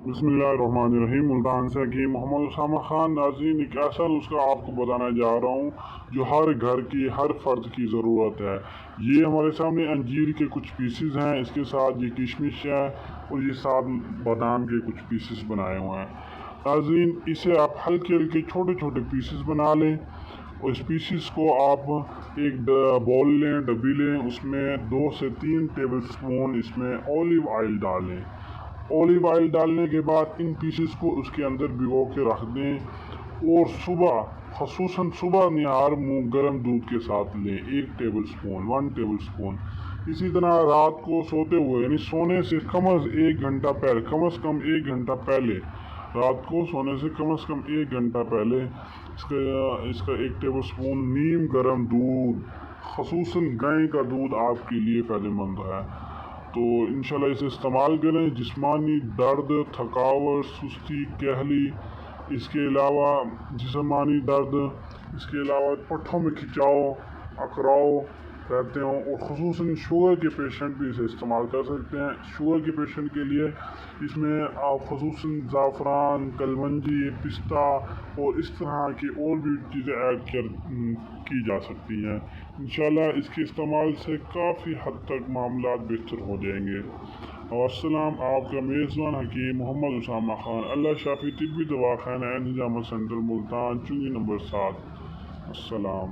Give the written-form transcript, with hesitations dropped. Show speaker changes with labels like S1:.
S1: बिस्मिल्लाहिर्रहमानिर्रहीम। मुल्तान से हकीम मोहम्मद उसामा खान। नाज़रीन, एक ऐसा नुस्खा आपको बताने जा रहा हूँ जो हर घर की हर फर्द की ज़रूरत है। ये हमारे सामने अंजीर के कुछ पीसेस हैं, इसके साथ ये किशमिश है और ये साथ बादाम के कुछ पीसेस बनाए हुए हैं। नाज़रीन, इसे आप हल्के हल्के छोटे छोटे पीसेस बना लें और इस पीसेस को आप एक बाउल लें, डब्बी लें, उसमें 2 से 3 टेबल स्पून इसमें ऑलिव ऑयल डालें। ऑलिव ऑयल डालने के बाद इन पीसेस को उसके अंदर भिगो के रख दें और सुबह, खसूसन सुबह निहार मुँह गर्म दूध के साथ लें, 1 टेबल स्पून। इसी तरह रात को सोते हुए, यानी सोने से कम अज़ 1 घंटा पहले, कम अज़ कम 1 घंटा पहले, रात को सोने से कम अज़ कम 1 घंटा पहले इसका 1 टेबल स्पून नीम गर्म दूध, खसूसन गाय का दूध आपके लिए फ़ायदेमंद है। तो इंशाल्लाह इसे इस्तेमाल करें। जिस्मानी दर्द, थकावट, सुस्ती, कहली, इसके अलावा जिस्मानी दर्द, इसके अलावा पट्ठों में खिंचाव, अकड़ाव रहते हों, और ख़ुसूसन शुगर के पेशेंट भी इसे इस्तेमाल कर सकते हैं। शुगर के पेशेंट के लिए इसमें आप ख़ुसूसन ज़ाफ़रान, कलमंजी, पिस्ता और इस तरह की और भी चीज़ें ऐड की जा सकती हैं। इंशाल्लाह इसके इस्तेमाल से काफ़ी हद तक मामला बेहतर हो जाएंगे। और अस्सलाम, आपका मेज़बान हकीम मोहम्मद उसामा खान, अल्लाह शाफी तिब्बी दवाखाना एंड निजाम सेंटर मुल्तान, चुंगी नंबर 7। अस्सलाम।